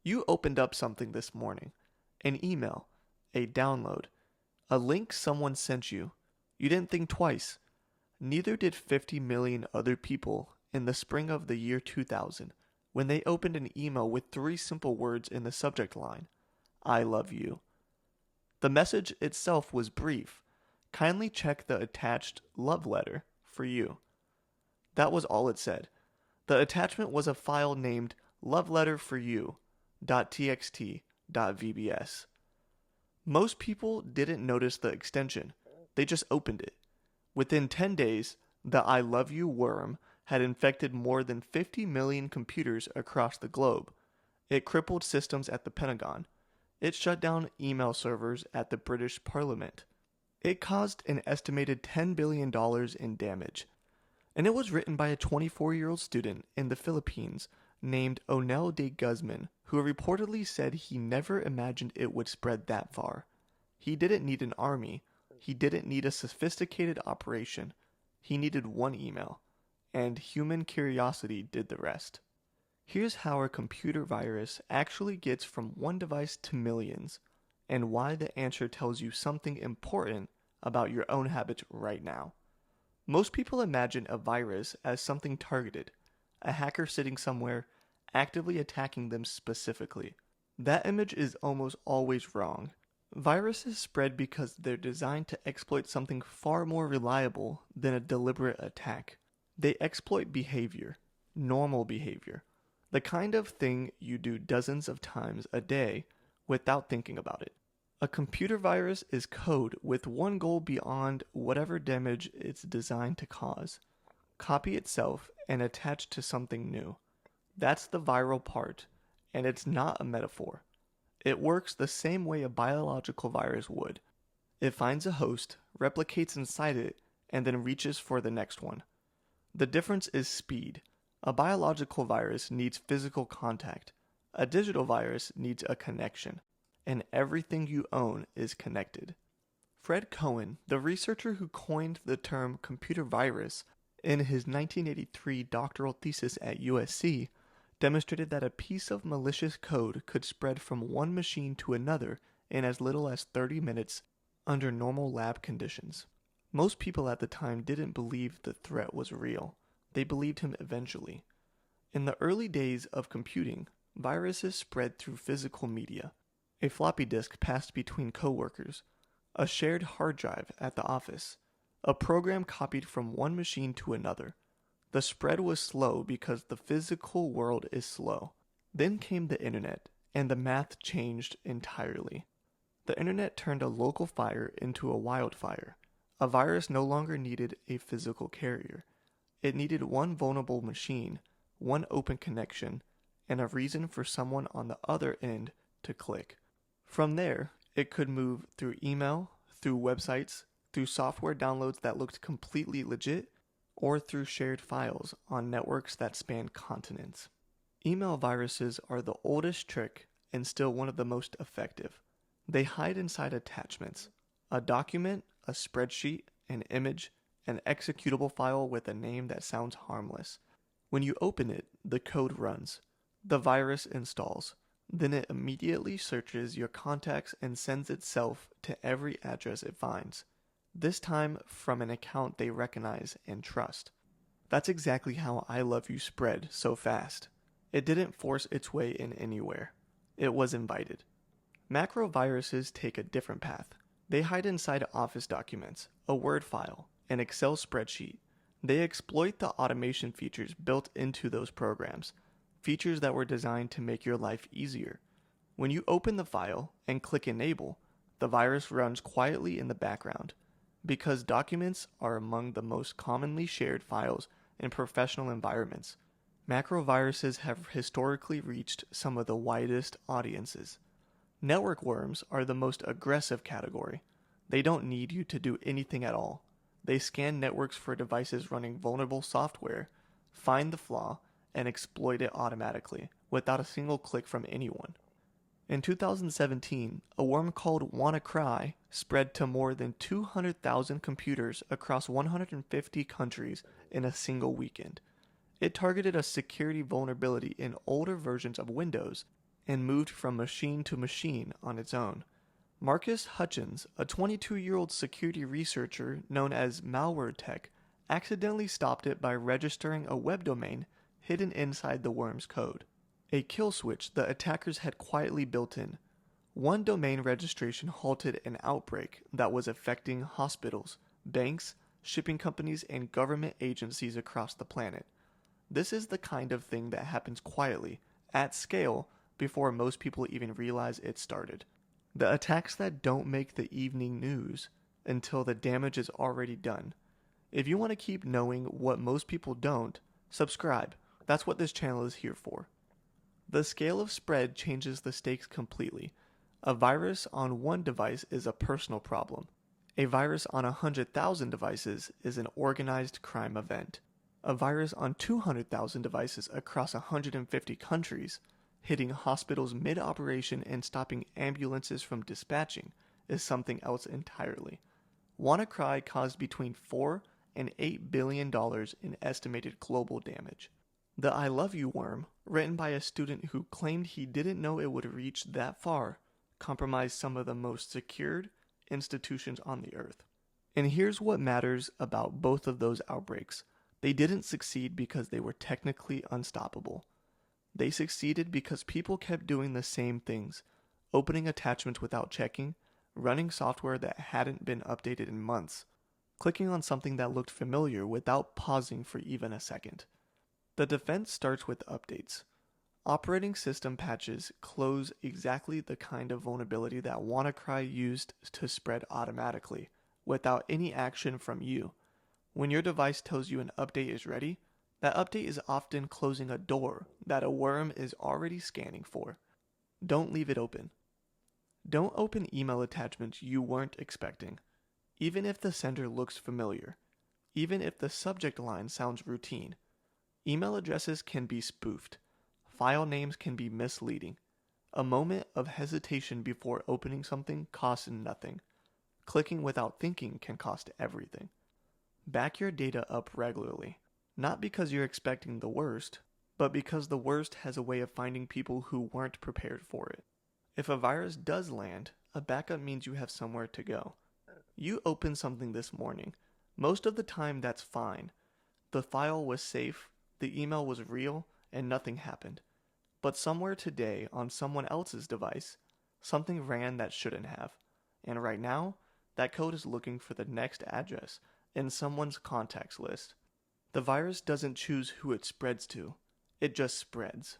You opened up something this morning, an email, a download, a link someone sent you. You didn't think twice. Neither did 50 million other people in the spring of the year 2000 when they opened an email with three simple words in the subject line: I love you. The message itself was brief. Kindly check the attached love letter for you. That was all it said. The attachment was a file named loveletterforyou.txt.vbs. Most people didn't notice the extension. They just opened it. Within 10 days, the I love you worm had infected more than 50 million computers across the globe. It crippled systems at the Pentagon. It shut down email servers at the British Parliament. It caused an estimated $10 billion in damage. And it was written by a 24-year-old student in the Philippines named Onel De Guzman, who reportedly said he never imagined it would spread that far. He didn't need an army. He didn't need a sophisticated operation. He needed one email, and human curiosity did the rest. Here's how a computer virus actually gets from one device to millions, and why the answer tells you something important about your own habits right now. Most people imagine a virus as something targeted, a hacker sitting somewhere actively attacking them specifically. That image is almost always wrong. Viruses spread because they're designed to exploit something far more reliable than a deliberate attack. They exploit behavior, normal behavior, the kind of thing you do dozens of times a day without thinking about it. A computer virus is code with one goal beyond whatever damage it's designed to cause: copy itself and attach to something new. That's the viral part, and it's not a metaphor. It works the same way a biological virus would. It finds a host, replicates inside it, and then reaches for the next one. The difference is speed. A biological virus needs physical contact. A digital virus needs a connection. And everything you own is connected. Fred Cohen, the researcher who coined the term computer virus in his 1983 doctoral thesis at USC, demonstrated that a piece of malicious code could spread from one machine to another in as little as 30 minutes under normal lab conditions. Most people at the time didn't believe the threat was real. They believed him eventually. In the early days of computing, viruses spread through physical media. A floppy disk passed between coworkers, a shared hard drive at the office, a program copied from one machine to another. The spread was slow because the physical world is slow. Then came the internet, and the math changed entirely. The internet turned a local fire into a wildfire. A virus no longer needed a physical carrier. It needed one vulnerable machine, one open connection, and a reason for someone on the other end to click. From there, it could move through email, through websites, through software downloads that looked completely legit, or through shared files on networks that span continents. Email viruses are the oldest trick and still one of the most effective. They hide inside attachments: a document, a spreadsheet, an image, an executable file with a name that sounds harmless. When you open it, the code runs. The virus installs. Then it immediately searches your contacts and sends itself to every address it finds, this time from an account they recognize and trust. That's exactly how I love you spread so fast. It didn't force its way in anywhere. It was invited. Macro viruses take a different path. They hide inside Office documents, a Word file, an Excel spreadsheet. They exploit the automation features built into those programs, features that were designed to make your life easier. When you open the file and click Enable, the virus runs quietly in the background. Because documents are among the most commonly shared files in professional environments, macroviruses have historically reached some of the widest audiences. Network worms are the most aggressive category. They don't need you to do anything at all. They scan networks for devices running vulnerable software, find the flaw, and exploit it automatically, without a single click from anyone. In 2017, a worm called WannaCry spread to more than 200,000 computers across 150 countries in a single weekend. It targeted a security vulnerability in older versions of Windows and moved from machine to machine on its own. Marcus Hutchins, a 22-year-old security researcher known as Malware Tech, accidentally stopped it by registering a web domain hidden inside the worm's code. A kill switch the attackers had quietly built in. One domain registration halted an outbreak that was affecting hospitals, banks, shipping companies, and government agencies across the planet. This is the kind of thing that happens quietly, at scale, before most people even realize it started. The attacks that don't make the evening news until the damage is already done. If you want to keep knowing what most people don't, subscribe. That's what this channel is here for. The scale of spread changes the stakes completely. A virus on one device is a personal problem. A virus on 100,000 devices is an organized crime event. A virus on 200,000 devices across 150 countries, hitting hospitals mid-operation and stopping ambulances from dispatching, is something else entirely. WannaCry caused between $4 and $8 billion in estimated global damage. The I Love You worm, written by a student who claimed he didn't know it would reach that far, compromised some of the most secured institutions on the earth. And here's what matters about both of those outbreaks. They didn't succeed because they were technically unstoppable. They succeeded because people kept doing the same things, opening attachments without checking, running software that hadn't been updated in months, clicking on something that looked familiar without pausing for even a second. The defense starts with updates. Operating system patches close exactly the kind of vulnerability that WannaCry used to spread automatically, without any action from you. When your device tells you an update is ready, that update is often closing a door that a worm is already scanning for. Don't leave it open. Don't open email attachments you weren't expecting, even if the sender looks familiar, even if the subject line sounds routine. Email addresses can be spoofed. File names can be misleading. A moment of hesitation before opening something costs nothing. Clicking without thinking can cost everything. Back your data up regularly. Not because you're expecting the worst, but because the worst has a way of finding people who weren't prepared for it. If a virus does land, a backup means you have somewhere to go. You opened something this morning. Most of the time that's fine. The file was safe, the email was real, and nothing happened. But somewhere today on someone else's device, something ran that shouldn't have. And right now, that code is looking for the next address in someone's contacts list. The virus doesn't choose who it spreads to. It just spreads.